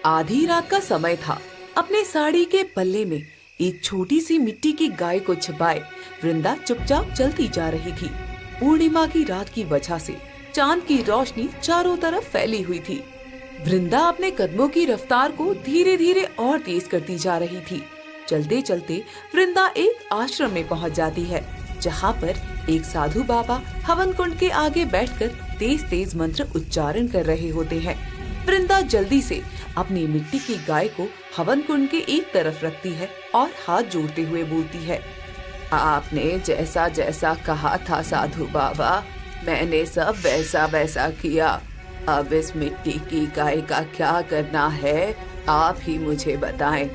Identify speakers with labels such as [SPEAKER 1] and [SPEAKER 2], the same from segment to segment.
[SPEAKER 1] आधी रात का समय था। अपने साड़ी के पल्ले में एक छोटी सी मिट्टी की गाय को छिपाए वृंदा चुपचाप चलती जा रही थी। पूर्णिमा की रात की वजह से चांद की रोशनी चारों तरफ फैली हुई थी। वृंदा अपने कदमों की रफ्तार को धीरे धीरे और तेज करती जा रही थी। चलते चलते वृंदा एक आश्रम में पहुंच जाती है, जहां पर एक साधु बाबा हवन कुंड के आगे बैठकर तेज तेज मंत्र उच्चारण कर रहे होते हैं। वृंदा जल्दी से अपनी मिट्टी की गाय को हवन कुंड के एक तरफ रखती है और हाथ जोड़ते हुए बोलती है, आपने जैसा जैसा कहा था साधु बाबा, मैंने सब वैसा वैसा किया। अब इस मिट्टी की गाय का क्या करना है, आप ही मुझे बताएं।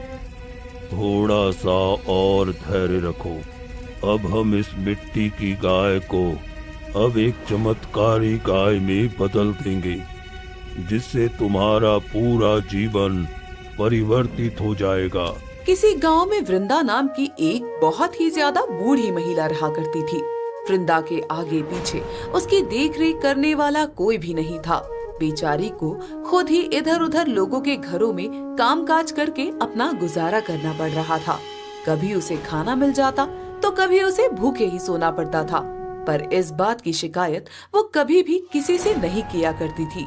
[SPEAKER 2] थोड़ा सा और धैर्य रखो। अब हम इस मिट्टी की गाय को अब एक चमत्कारी गाय में बदल देंगे, जिससे तुम्हारा पूरा जीवन परिवर्तित हो जाएगा।
[SPEAKER 1] किसी गांव में वृंदा नाम की एक बहुत ही ज्यादा बूढ़ी महिला रहा करती थी। वृंदा के आगे पीछे उसकी देख रेख करने वाला कोई भी नहीं था। बेचारी को खुद ही इधर उधर लोगों के घरों में काम काज करके अपना गुजारा करना पड़ रहा था। कभी उसे खाना मिल जाता तो कभी उसे भूखे ही सोना पड़ता था, पर इस बात की शिकायत वो कभी भी किसी से नहीं किया करती थी।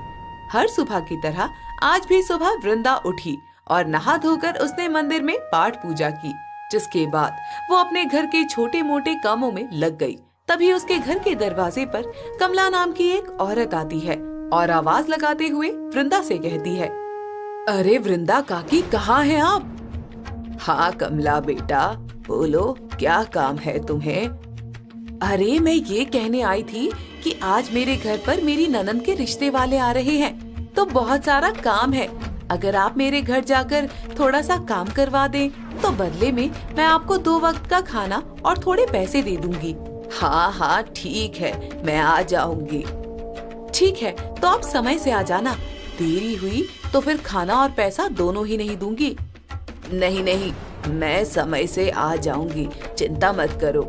[SPEAKER 1] हर सुबह की तरह आज भी सुबह वृंदा उठी और नहा धोकर उसने मंदिर में पाठ पूजा की, जिसके बाद वो अपने घर के छोटे मोटे कामों में लग गई। तभी उसके घर के दरवाजे पर कमला नाम की एक औरत आती है और आवाज लगाते हुए वृंदा से कहती है, अरे वृंदा काकी, कहाँ हैं आप? हाँ कमला बेटा, बोलो क्या काम है तुम्हें? अरे मैं ये कहने आई थी कि आज मेरे घर पर मेरी ननंद के रिश्ते वाले आ रहे हैं, तो बहुत सारा काम है। अगर आप मेरे घर जाकर थोड़ा सा काम करवा दें तो बदले में मैं आपको 2 वक्त का खाना और थोड़े पैसे दे दूंगी। हाँ हाँ ठीक है, मैं आ जाऊंगी। ठीक है, तो आप समय से आ जाना। देरी हुई तो फिर खाना और पैसा दोनों ही नहीं दूंगी। नहीं नहीं, मैं समय से आ जाऊंगी, चिंता मत करो।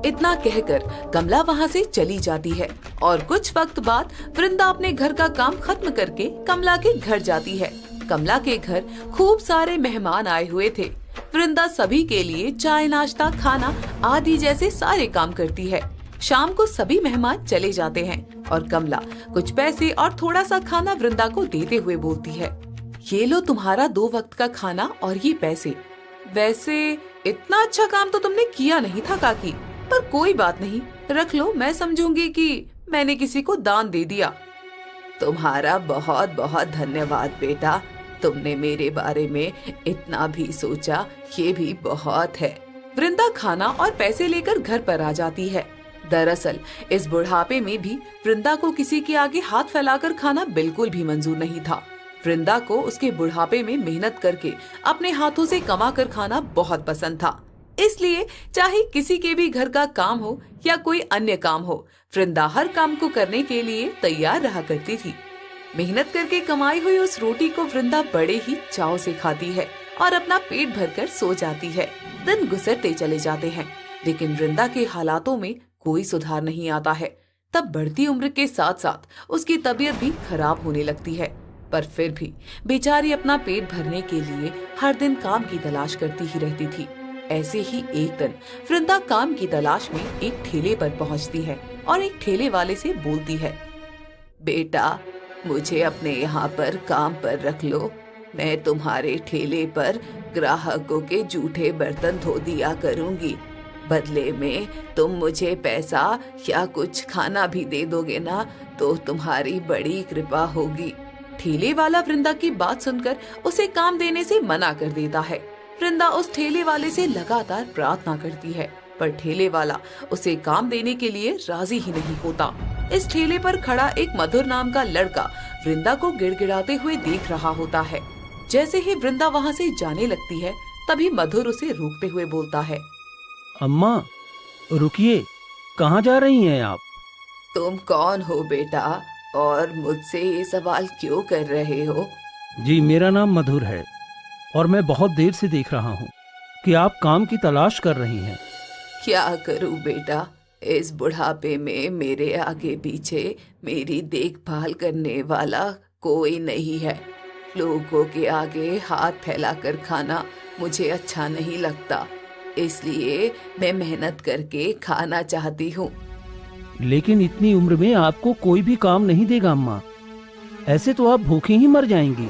[SPEAKER 1] इतना कहकर कमला वहाँ से चली जाती है और कुछ वक्त बाद वृंदा अपने घर का काम खत्म करके कमला के घर जाती है। कमला के घर खूब सारे मेहमान आए हुए थे। वृंदा सभी के लिए चाय, नाश्ता, खाना आदि जैसे सारे काम करती है। शाम को सभी मेहमान चले जाते हैं और कमला कुछ पैसे और थोड़ा सा खाना वृंदा को देते हुए बोलती है, ये लो तुम्हारा 2 वक्त का खाना और ये पैसे। वैसे इतना अच्छा काम तो तुमने किया नहीं था काकी, पर कोई बात नहीं, रख लो, मैं समझूंगी कि मैंने किसी को दान दे दिया। तुम्हारा बहुत बहुत धन्यवाद बेटा, तुमने मेरे बारे में इतना भी सोचा, ये भी बहुत है। वृंदा खाना और पैसे लेकर घर पर आ जाती है। दरअसल इस बुढ़ापे में भी वृंदा को किसी के आगे हाथ फैलाकर खाना बिल्कुल भी मंजूर नहीं था। वृंदा को उसके बुढ़ापे में मेहनत करके अपने हाथों से कमा कर खाना बहुत पसंद था। इसलिए चाहे किसी के भी घर का काम हो या कोई अन्य काम हो, वृंदा हर काम को करने के लिए तैयार रहा करती थी। मेहनत करके कमाई हुई उस रोटी को वृंदा बड़े ही चाव से खाती है और अपना पेट भरकर सो जाती है। दिन गुजरते चले जाते हैं, लेकिन वृंदा के हालातों में कोई सुधार नहीं आता है। तब बढ़ती उम्र के साथ साथ उसकी तबीयत भी खराब होने लगती है, पर फिर भी बेचारी अपना पेट भरने के लिए हर दिन काम की तलाश करती ही रहती थी। ऐसे ही एक दिन वृंदा काम की तलाश में एक ठेले पर पहुंचती है और एक ठेले वाले से बोलती है, बेटा मुझे अपने यहाँ पर काम पर रख लो, मैं तुम्हारे ठेले पर ग्राहकों के जूठे बर्तन धो दिया करूँगी। बदले में तुम मुझे पैसा या कुछ खाना भी दे दोगे ना, तो तुम्हारी बड़ी कृपा होगी। ठेले वाला वृंदा की बात सुनकर उसे काम देने से मना कर देता है। वृंदा उस ठेले वाले से लगातार प्रार्थना करती है, पर ठेले वाला उसे काम देने के लिए राजी ही नहीं होता। इस ठेले पर खड़ा एक मधुर नाम का लड़का वृंदा को गिड़गिड़ाते हुए देख रहा होता है। जैसे ही वृंदा वहाँ से जाने लगती है, तभी मधुर उसे रोकते हुए बोलता है,
[SPEAKER 3] अम्मा रुकिए, कहाँ जा रही हैं आप?
[SPEAKER 1] तुम कौन हो बेटा, और मुझसे ये सवाल क्यों कर रहे हो?
[SPEAKER 3] जी मेरा नाम मधुर है और मैं बहुत देर से देख रहा हूँ कि आप काम की तलाश कर रही हैं।
[SPEAKER 1] क्या करूं बेटा, इस बुढ़ापे में मेरे आगे पीछे मेरी देखभाल करने वाला कोई नहीं है। लोगों के आगे हाथ फैलाकर खाना मुझे अच्छा नहीं लगता, इसलिए मैं मेहनत करके खाना चाहती हूँ।
[SPEAKER 3] लेकिन इतनी उम्र में आपको कोई भी काम नहीं देगा अम्मा, ऐसे तो आप भूखे ही मर जाएंगी।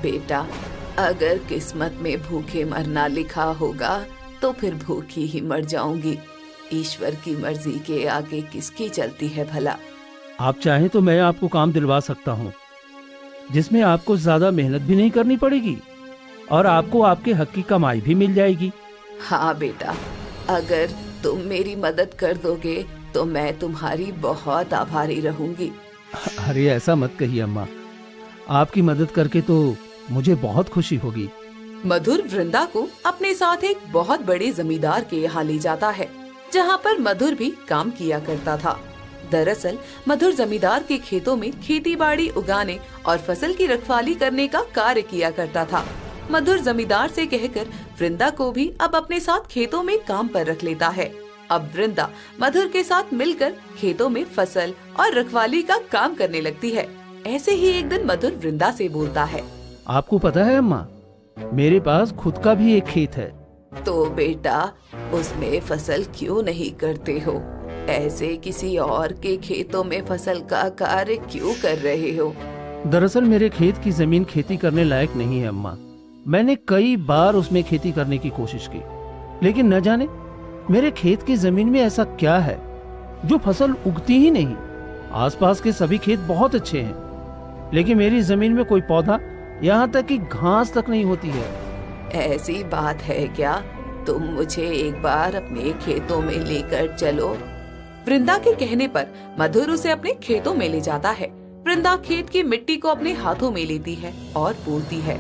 [SPEAKER 1] बेटा, अगर किस्मत में भूखे मरना लिखा होगा तो फिर भूखी ही मर जाऊंगी। ईश्वर की मर्जी के आगे किसकी चलती है भला।
[SPEAKER 3] आप चाहें तो मैं आपको काम दिलवा सकता हूँ, जिसमें आपको ज्यादा मेहनत भी नहीं करनी पड़ेगी और आपको आपके हक की कमाई भी मिल जाएगी।
[SPEAKER 1] हाँ बेटा, अगर तुम मेरी मदद कर दोगे तो मैं तुम्हारी बहुत आभारी रहूंगी।
[SPEAKER 3] अरे ऐसा मत कहिए अम्मा, आपकी मदद करके तो मुझे बहुत खुशी होगी।
[SPEAKER 1] मधुर वृंदा को अपने साथ एक बहुत बड़े जमींदार के यहाँ ले जाता है, जहाँ पर मधुर भी काम किया करता था। दरअसल मधुर जमींदार के खेतों में खेती बाड़ी उगाने और फसल की रखवाली करने का कार्य किया करता था। मधुर जमींदार से कहकर वृंदा को भी अब अपने साथ खेतों में काम पर रख लेता है। अब वृंदा मधुर के साथ मिलकर खेतों में फसल और रखवाली का काम करने लगती है। ऐसे ही एक दिन मधुर वृंदा से बोलता है,
[SPEAKER 3] आपको पता है अम्मा, मेरे पास खुद का भी एक खेत है।
[SPEAKER 1] तो बेटा, उसमें फसल क्यों नहीं करते हो? ऐसे किसी और के खेतों में फसल का कार्य क्यों कर रहे हो?
[SPEAKER 3] दरअसल मेरे खेत की जमीन खेती करने लायक नहीं है अम्मा। मैंने कई बार उसमें खेती करने की कोशिश की, लेकिन न जाने मेरे खेत की जमीन में ऐसा क्या है जो फसल उगती ही नहीं। आसपास के सभी खेत बहुत अच्छे हैं, लेकिन मेरी जमीन में कोई पौधा, यहाँ तक कि घास तक नहीं होती है।
[SPEAKER 1] ऐसी बात है क्या? तुम मुझे एक बार अपने खेतों में लेकर चलो। वृंदा के कहने पर मधुर उसे अपने खेतों में ले जाता है। वृंदा खेत की मिट्टी को अपने हाथों में लेती है और पूरती है।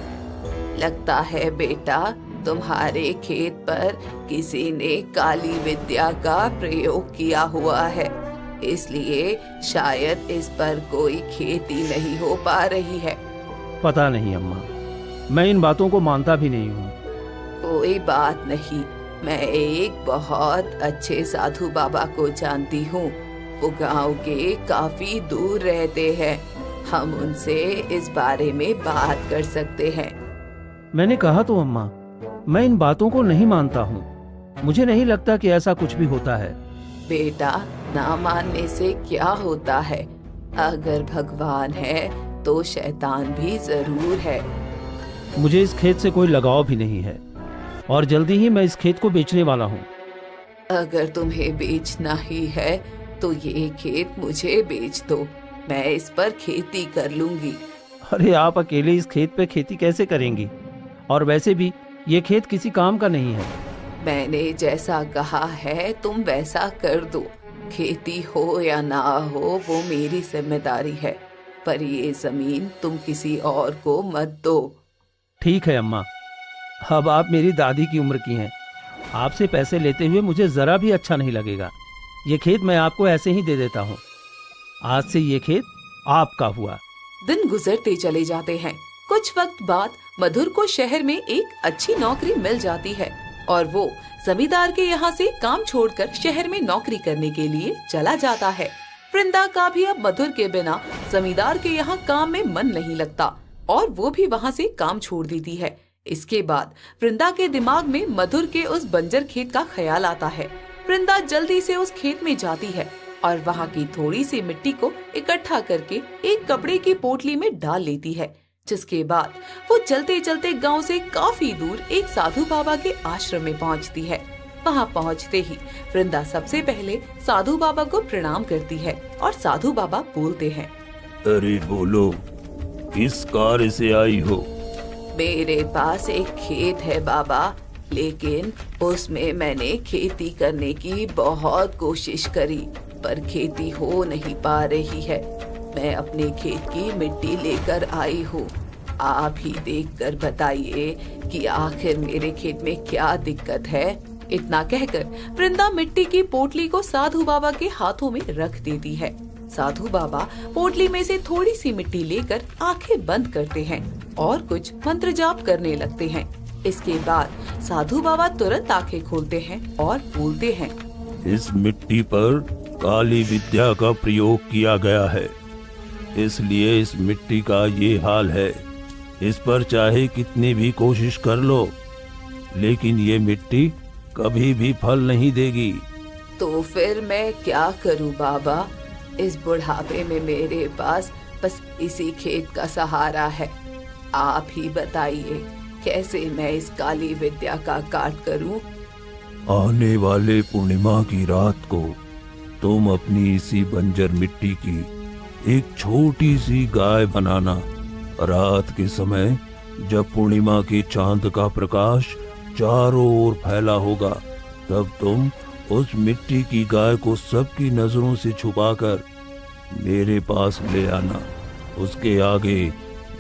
[SPEAKER 1] लगता है बेटा, तुम्हारे खेत पर किसी ने काली विद्या का प्रयोग किया हुआ है, इसलिए शायद इस पर कोई खेती नहीं हो पा रही है।
[SPEAKER 3] पता नहीं अम्मा, मैं इन बातों को मानता भी नहीं हूँ।
[SPEAKER 1] कोई बात नहीं, मैं एक बहुत अच्छे साधु बाबा को जानती हूँ। वो गांव के काफी दूर रहते हैं, हम उनसे इस बारे में बात कर सकते हैं।
[SPEAKER 3] मैंने कहा तो अम्मा, मैं इन बातों को नहीं मानता हूँ। मुझे नहीं लगता कि ऐसा कुछ भी होता है।
[SPEAKER 1] बेटा, ना मानने से क्या होता है? अगर भगवान है तो शैतान भी जरूर है।
[SPEAKER 3] मुझे इस खेत से कोई लगाव भी नहीं है और जल्दी ही मैं इस खेत को बेचने वाला हूँ।
[SPEAKER 1] अगर तुम्हें बेचना ही है तो ये खेत मुझे बेच दो, मैं इस पर खेती कर लूंगी।
[SPEAKER 3] अरे आप अकेले इस खेत पे खेती कैसे करेंगी? और वैसे भी ये खेत किसी काम का नहीं है।
[SPEAKER 1] मैंने जैसा कहा है तुम वैसा कर दो। खेती हो या ना हो वो मेरी जिम्मेदारी है, पर ये जमीन तुम किसी और को मत दो।
[SPEAKER 3] ठीक है अम्मा, अब आप मेरी दादी की उम्र की हैं। आपसे पैसे लेते हुए मुझे जरा भी अच्छा नहीं लगेगा। ये खेत मैं आपको ऐसे ही दे देता हूँ। आज से ये खेत आपका हुआ।
[SPEAKER 1] दिन गुजरते चले जाते हैं। कुछ वक्त बाद मधुर को शहर में एक अच्छी नौकरी मिल जाती है और वो जमींदार के यहाँ से काम छोड़कर शहर में नौकरी करने के लिए चला जाता है। वृंदा का भी अब मधुर के बिना जमींदार के यहाँ काम में मन नहीं लगता और वो भी वहाँ से काम छोड़ देती है। इसके बाद वृंदा के दिमाग में मधुर के उस बंजर खेत का ख्याल आता है। वृंदा जल्दी से उस खेत में जाती है और वहाँ की थोड़ी सी मिट्टी को इकट्ठा करके एक कपड़े की पोटली में डाल लेती है, जिसके बाद वो चलते चलते गांव से काफी दूर एक साधु बाबा के आश्रम में पहुंचती है। वहां पहुंचते ही वृंदा सबसे पहले साधु बाबा को प्रणाम करती है और साधु बाबा बोलते हैं,
[SPEAKER 2] अरे बोलो, किस कार्य से आई हो?
[SPEAKER 1] मेरे पास एक खेत है बाबा, लेकिन उसमें मैंने खेती करने की बहुत कोशिश करी, पर खेती हो नहीं पा रही है। मैं अपने खेत की मिट्टी लेकर आई हूँ, आप ही देखकर बताइए कि आखिर मेरे खेत में क्या दिक्कत है। इतना कहकर वृंदा मिट्टी की पोटली को साधु बाबा के हाथों में रख देती है। साधु बाबा पोटली में से थोड़ी सी मिट्टी लेकर आंखें बंद करते हैं और कुछ मंत्र जाप करने लगते हैं। इसके बाद साधु बाबा तुरंत आंखें खोलते हैं और बोलते हैं,
[SPEAKER 2] इस मिट्टी पर काली विद्या का प्रयोग किया गया है, इसलिए इस मिट्टी का ये हाल है। इस पर चाहे कितनी भी कोशिश कर लो, लेकिन ये मिट्टी कभी भी फल नहीं देगी।
[SPEAKER 1] तो फिर मैं क्या करूं बाबा? इस बुढ़ापे में मेरे पास बस इसी खेत का सहारा है। आप ही बताइए कैसे मैं इस काली विद्या का काट करूं?
[SPEAKER 2] आने वाले पूर्णिमा की रात को तुम अपनी इसी बंजर मिट्टी की एक छोटी सी गाय बनाना। रात के समय जब पूर्णिमा के चांद का प्रकाश चारों ओर फैला होगा, तब तुम उस मिट्टी की गाय को सबकी नजरों से छुपाकर मेरे पास ले आना। उसके आगे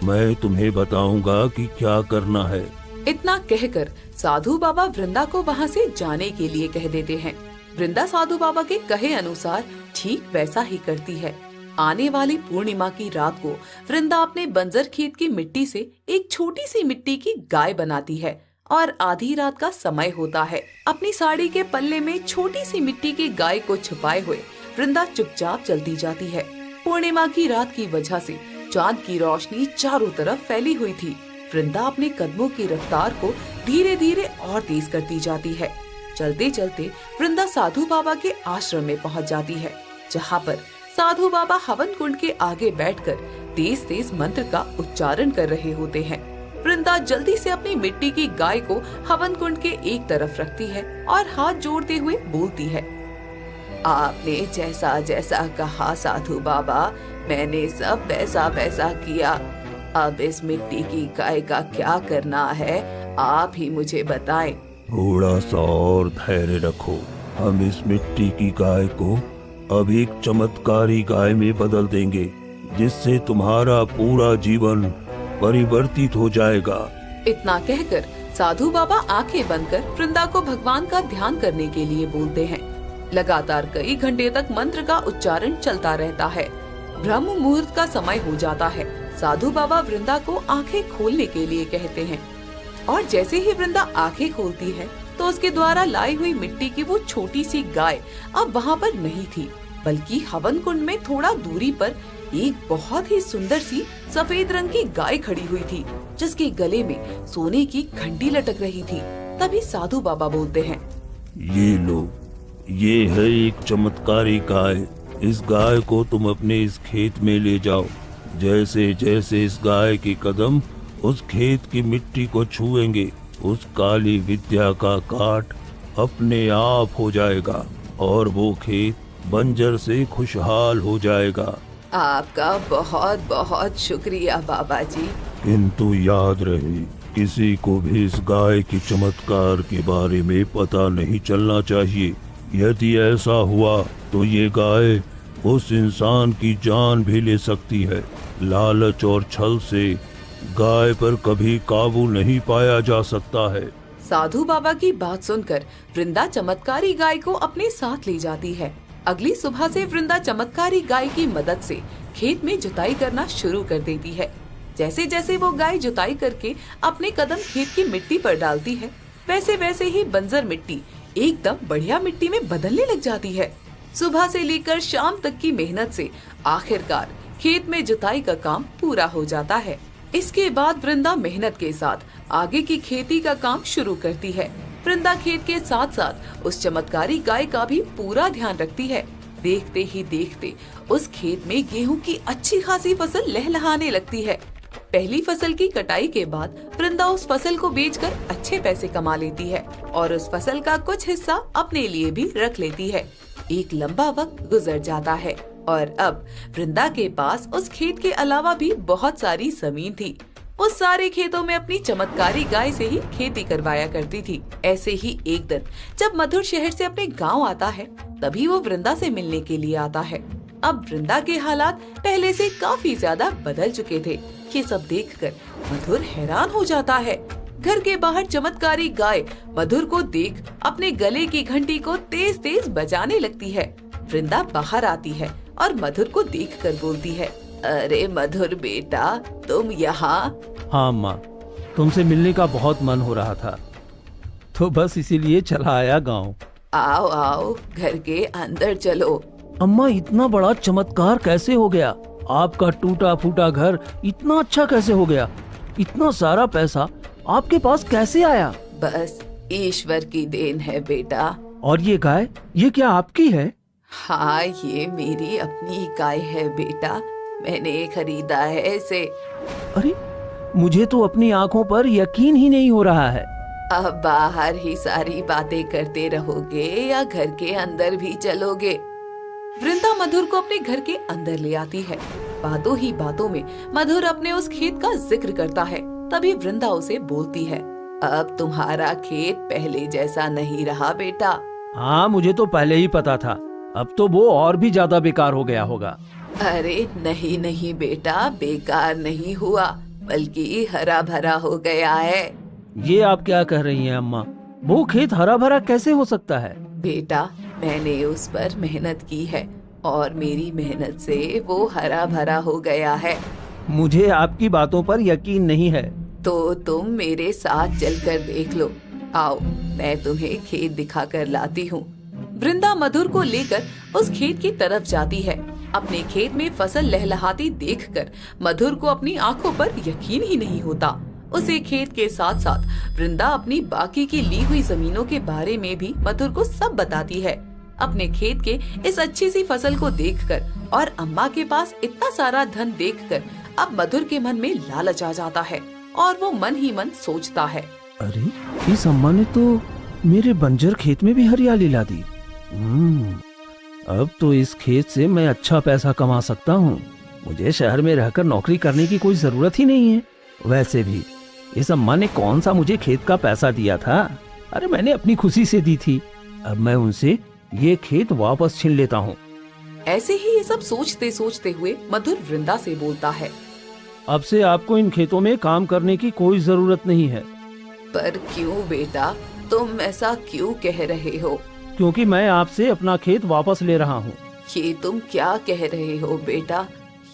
[SPEAKER 2] मैं तुम्हें बताऊंगा कि क्या करना है।
[SPEAKER 1] इतना कहकर साधु बाबा वृंदा को वहाँ से जाने के लिए कह देते हैं। वृंदा साधु बाबा के कहे अनुसार ठीक वैसा ही करती है। आने वाली पूर्णिमा की रात को वृंदा अपने बंजर खेत की मिट्टी से एक छोटी सी मिट्टी की गाय बनाती है और आधी रात का समय होता है। अपनी साड़ी के पल्ले में छोटी सी मिट्टी की गाय को छुपाए हुए वृंदा चुपचाप चलती जाती है। पूर्णिमा की रात की वजह से चांद की रोशनी चारों तरफ फैली हुई थी। वृंदा अपने कदमों की रफ्तार को धीरे धीरे और तेज करती जाती है। चलते चलते वृंदा साधु बाबा के आश्रम में पहुंच जाती है, जहां पर साधु बाबा हवन कुंड के आगे बैठकर तेज तेज मंत्र का उच्चारण कर रहे होते हैं। वृंदा जल्दी से अपनी मिट्टी की गाय को हवन कुंड के एक तरफ रखती है और हाथ जोड़ते हुए बोलती है, आपने जैसा जैसा कहा साधु बाबा, मैंने सब वैसा वैसा किया। अब इस मिट्टी की गाय का क्या करना है, आप ही मुझे बताएं।
[SPEAKER 2] थोड़ा सा और धैर्य रखो। हम इस मिट्टी की गाय को अब एक चमत्कारी गाय में बदल देंगे, जिससे तुम्हारा पूरा जीवन परिवर्तित हो जाएगा।
[SPEAKER 1] इतना कहकर साधु बाबा आंखें बंद कर वृंदा को भगवान का ध्यान करने के लिए बोलते हैं। लगातार कई घंटे तक मंत्र का उच्चारण चलता रहता है। ब्रह्म मुहूर्त का समय हो जाता है। साधु बाबा वृंदा को आंखें खोलने के लिए कहते हैं और जैसे ही वृंदा आंखें खोलती है तो उसके द्वारा लाई हुई मिट्टी की वो छोटी सी गाय अब वहाँ पर नहीं थी, बल्कि हवन कुंड में थोड़ा दूरी पर एक बहुत ही सुंदर सी सफेद रंग की गाय खड़ी हुई थी, जिसके गले में सोने की घंटी लटक रही थी। तभी साधु बाबा बोलते हैं,
[SPEAKER 2] ये लो, ये है एक चमत्कारी गाय। इस गाय को तुम अपने इस खेत में ले जाओ। जैसे जैसे इस गाय के कदम उस खेत की मिट्टी को छुएंगे, उस काली विद्या का काट अपने आप हो जाएगा और वो खेत बंजर से खुशहाल हो जाएगा।
[SPEAKER 1] आपका बहुत बहुत शुक्रिया बाबा जी।
[SPEAKER 2] किंतु याद रहे, किसी को भी इस गाय के चमत्कार के बारे में पता नहीं चलना चाहिए। यदि ऐसा हुआ तो ये गाय उस इंसान की जान भी ले सकती है। लालच और छल से गाय पर कभी काबू नहीं पाया जा सकता है।
[SPEAKER 1] साधु बाबा की बात सुनकर वृंदा चमत्कारी गाय को अपने साथ ले जाती है। अगली सुबह से वृंदा चमत्कारी गाय की मदद से खेत में जुताई करना शुरू कर देती है। जैसे जैसे वो गाय जुताई करके अपने कदम खेत की मिट्टी पर डालती है, वैसे वैसे ही बंजर मिट्टी एकदम बढ़िया मिट्टी में बदलने लग जाती है। सुबह से लेकर शाम तक की मेहनत से आखिरकार खेत में जुताई का काम पूरा हो जाता है। इसके बाद वृंदा मेहनत के साथ आगे की खेती का काम शुरू करती है। वृंदा खेत के साथ साथ उस चमत्कारी गाय का भी पूरा ध्यान रखती है। देखते ही देखते उस खेत में गेहूं की अच्छी खासी फसल लहलहाने लगती है। पहली फसल की कटाई के बाद वृंदा उस फसल को बेचकर अच्छे पैसे कमा लेती है और उस फसल का कुछ हिस्सा अपने लिए भी रख लेती है। एक लंबा वक्त गुजर जाता है और अब वृंदा के पास उस खेत के अलावा भी बहुत सारी जमीन थी। उस सारे खेतों में अपनी चमत्कारी गाय से ही खेती करवाया करती थी। ऐसे ही एक दिन जब मधुर शहर से अपने गांव आता है, तभी वो वृंदा से मिलने के लिए आता है। अब वृंदा के हालात पहले से काफी ज्यादा बदल चुके थे। ये सब देखकर मधुर हैरान हो जाता है। घर के बाहर चमत्कारी गाय मधुर को देख अपने गले की घंटी को तेज तेज बजाने लगती है। वृंदा बाहर आती है और मधुर को देखकर बोलती है, अरे मधुर बेटा, तुम यहाँ?
[SPEAKER 3] हाँ माँ, तुमसे मिलने का बहुत मन हो रहा था, तो बस इसीलिए चला आया गांव।
[SPEAKER 1] आओ आओ, घर के अंदर चलो।
[SPEAKER 3] अम्मा, इतना बड़ा चमत्कार कैसे हो गया? आपका टूटा फूटा घर इतना अच्छा कैसे हो गया? इतना सारा पैसा आपके पास कैसे आया?
[SPEAKER 1] बस ईश्वर की देन है बेटा।
[SPEAKER 3] और ये गाय, ये क्या आपकी है?
[SPEAKER 1] हाँ, ये मेरी अपनी गाय है बेटा, मैंने खरीदा है इसे।
[SPEAKER 3] अरे, मुझे तो अपनी आंखों पर यकीन ही नहीं हो रहा है।
[SPEAKER 1] अब बाहर ही सारी बातें करते रहोगे या घर के अंदर भी चलोगे? वृंदा मधुर को अपने घर के अंदर ले आती है। बातों ही बातों में मधुर अपने उस खेत का जिक्र करता है। तभी वृंदा उसे बोलती है, अब तुम्हारा खेत पहले जैसा नहीं रहा बेटा।
[SPEAKER 3] हाँ, मुझे तो पहले ही पता था। अब तो वो और भी ज्यादा बेकार हो गया होगा।
[SPEAKER 1] अरे नहीं नहीं बेटा, बेकार नहीं हुआ, बल्कि हरा भरा हो गया है।
[SPEAKER 3] ये आप क्या कह रही हैं अम्मा? वो खेत हरा भरा कैसे हो सकता है?
[SPEAKER 1] बेटा, मैंने उस पर मेहनत की है और मेरी मेहनत से वो हरा भरा हो गया है।
[SPEAKER 3] मुझे आपकी बातों पर यकीन नहीं है।
[SPEAKER 1] तो तुम मेरे साथ चलकर देख लो। आओ, मैं तुम्हें खेत दिखाकर लाती हूँ। वृंदा मधुर को लेकर उस खेत की तरफ जाती है। अपने खेत में फसल लहलहाती देखकर मधुर को अपनी आंखों पर यकीन ही नहीं होता। उसे खेत के साथ साथ वृंदा अपनी बाकी की ली हुई जमीनों के बारे में भी मधुर को सब बताती है। अपने खेत के इस अच्छी सी फसल को देखकर और अम्मा के पास इतना सारा धन देखकर अब मधुर के मन में लालच आ जाता है और वो मन ही मन सोचता है,
[SPEAKER 3] अरे, इस अम्मा ने तो मेरे बंजर खेत में भी हरियाली ला दी। अब तो इस खेत से मैं अच्छा पैसा कमा सकता हूँ। मुझे शहर में रहकर नौकरी करने की कोई जरूरत ही नहीं है। वैसे भी इस अम्मा ने कौन सा मुझे खेत का पैसा दिया था? अरे, मैंने अपनी खुशी से दी थी। अब मैं उनसे ये खेत वापस छीन लेता हूँ।
[SPEAKER 1] ऐसे ही ये सब सोचते सोचते हुए मधुर वृंदा से बोलता है,
[SPEAKER 3] अब से आपको इन खेतों में काम करने की कोई जरूरत नहीं है।
[SPEAKER 1] पर क्यों बेटा, तुम ऐसा क्यों कह रहे हो?
[SPEAKER 3] क्योंकि मैं आपसे अपना खेत वापस ले रहा हूँ।
[SPEAKER 1] ये तुम क्या कह रहे हो बेटा?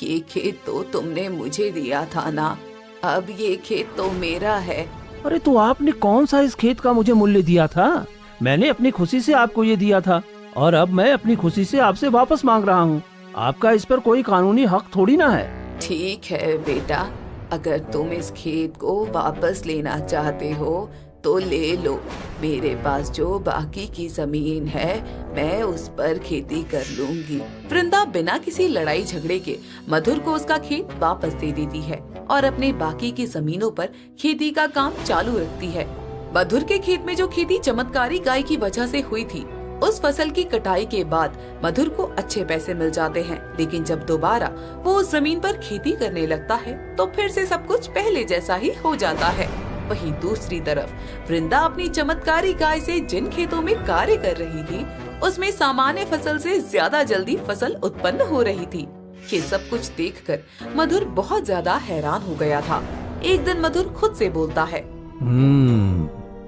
[SPEAKER 1] ये खेत तो तुमने मुझे दिया था ना, अब ये खेत तो मेरा है।
[SPEAKER 3] अरे, तो आपने कौन सा इस खेत का मुझे मूल्य दिया था? मैंने अपनी खुशी से आपको ये दिया था और अब मैं अपनी खुशी से आपसे वापस मांग रहा हूँ। आपका इस पर कोई कानूनी हक थोड़ी ना है।
[SPEAKER 1] ठीक है बेटा, अगर तुम इस खेत को वापस लेना चाहते हो तो ले लो। मेरे पास जो बाकी की जमीन है मैं उस पर खेती कर लूंगी। वृंदा बिना किसी लड़ाई झगड़े के मधुर को उसका खेत वापस दे देती है और अपने बाकी की जमीनों पर खेती का काम चालू रखती है। मधुर के खेत में जो खेती चमत्कारी गाय की वजह से हुई थी, उस फसल की कटाई के बाद मधुर को अच्छे पैसे मिल जाते हैं। लेकिन जब दोबारा वो उस जमीन पर खेती करने लगता है तो फिर से सब कुछ पहले जैसा ही हो जाता है। वहीं दूसरी तरफ वृंदा अपनी चमत्कारी गाय से जिन खेतों में कार्य कर रही थी, उसमें सामान्य फसल से ज्यादा जल्दी फसल उत्पन्न हो रही थी। ये सब कुछ देखकर मधुर बहुत ज्यादा हैरान हो गया था। एक दिन मधुर खुद से बोलता है,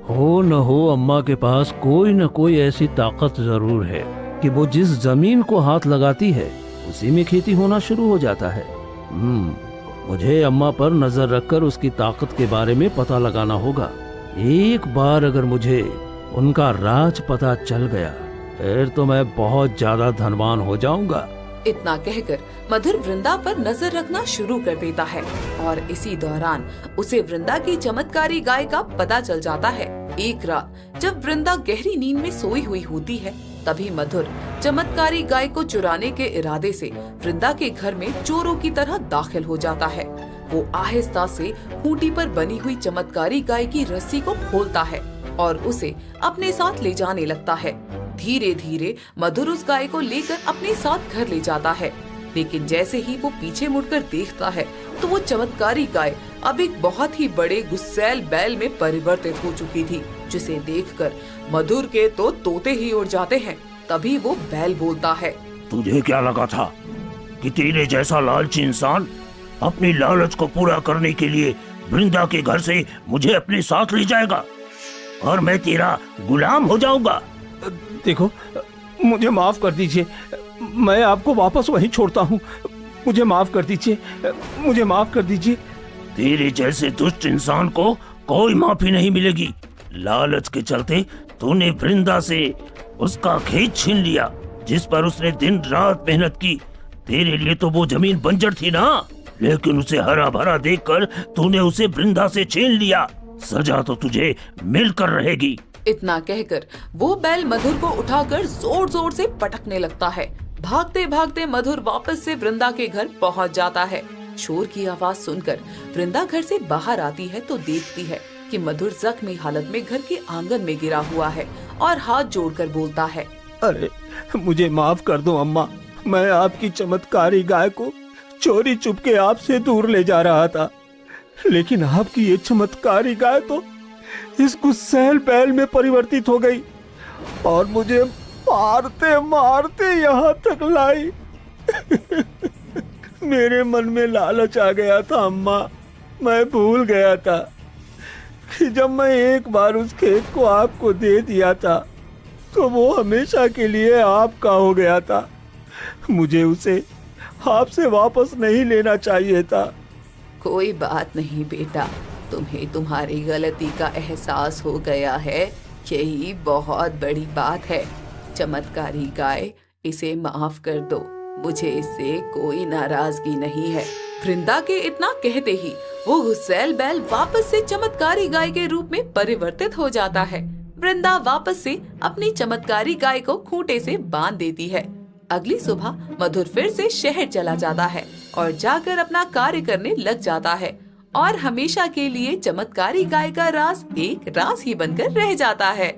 [SPEAKER 3] हो न हो अम्मा के पास कोई न कोई ऐसी ताकत जरूर है कि वो जिस जमीन को हाथ लगाती है उसी में खेती होना शुरू हो जाता है। मुझे अम्मा पर नजर रखकर उसकी ताकत के बारे में पता लगाना होगा। एक बार अगर मुझे उनका राज पता चल गया फिर तो मैं बहुत ज्यादा धनवान हो जाऊंगा।
[SPEAKER 1] इतना कहकर मधुर वृंदा पर नजर रखना शुरू कर देता है और इसी दौरान उसे वृंदा की चमत्कारी गाय का पता चल जाता है। एक रात जब वृंदा गहरी नींद में सोई हुई होती है, तभी मधुर चमत्कारी गाय को चुराने के इरादे से वृंदा के घर में चोरों की तरह दाखिल हो जाता है। वो आहिस्ता से खूंटी पर बनी हुई चमत्कारी गाय की रस्सी को खोलता है और उसे अपने साथ ले जाने लगता है। धीरे धीरे मधुर उस गाय को लेकर अपने साथ घर ले जाता है, लेकिन जैसे ही वो पीछे मुड़कर देखता है तो वो चमत्कारी गाय अब एक बहुत ही बड़े गुस्सैल बैल में परिवर्तित हो चुकी थी, जिसे देखकर मधुर के तो तोते ही उड़ जाते हैं। तभी वो बैल बोलता है,
[SPEAKER 2] तुझे क्या लगा था कि तेरे जैसा लालची इंसान अपनी लालच को पूरा करने के लिए वृंदा के घर से मुझे अपने साथ ले जाएगा और मैं तेरा गुलाम हो जाऊंगा?
[SPEAKER 3] देखो, मुझे माफ कर दीजिए, मैं आपको वापस वहीं छोड़ता हूँ। मुझे माफ कर दीजिए, मुझे माफ कर दीजिए।
[SPEAKER 2] तेरे जैसे दुष्ट इंसान को कोई माफी नहीं मिलेगी। लालच के चलते तूने वृंदा से उसका खेत छीन लिया जिस पर उसने दिन रात मेहनत की। तेरे लिए तो वो जमीन बंजर थी ना। लेकिन उसे हरा भरा देखकर तूने उसे वृंदा से छीन लिया। सजा तो तुझे मिलकर रहेगी।
[SPEAKER 1] इतना कहकर वो बैल मधुर को उठाकर जोर जोर से पटकने लगता है। भागते भागते मधुर वापस से वृंदा के घर पहुंच जाता है। शोर की आवाज सुनकर वृंदा घर से बाहर आती है तो देखती है कि मधुर जख्मी हालत में घर के आंगन में गिरा हुआ है और हाथ जोड़कर बोलता है,
[SPEAKER 3] अरे मुझे माफ कर दो अम्मा, मैं आपकी चमत्कारी गाय को चोरी चुपके आपसे दूर ले जा रहा था, लेकिन आपकी ये चमत्कारी गाय तो इस गुस्सैल बैल में परिवर्तित हो गई और मुझे मारते मारते यहाँ तक लाई। मेरे मन में लालच आ गया था अम्मा, मैं भूल गया था कि जब मैं एक बार उस खेत को आपको दे दिया था तो वो हमेशा के लिए आपका हो गया था। मुझे उसे आपसे वापस नहीं लेना चाहिए था।
[SPEAKER 1] कोई बात नहीं बेटा, तुम्हें तुम्हारी गलती का एहसास हो गया है, यही बहुत बड़ी बात है। चमत्कारी गाय, इसे माफ कर दो, मुझे इससे कोई नाराजगी नहीं है। वृंदा के इतना कहते ही वो गुस्सैल बैल वापस से चमत्कारी गाय के रूप में परिवर्तित हो जाता है। वृंदा वापस से अपनी चमत्कारी गाय को खूंटे से बांध देती है। अगली सुबह मधुर फिर से शहर चला जाता है और जाकर अपना कार्य करने लग जाता है और हमेशा के लिए चमत्कारी गाय का राज एक राज ही बनकर रह जाता है।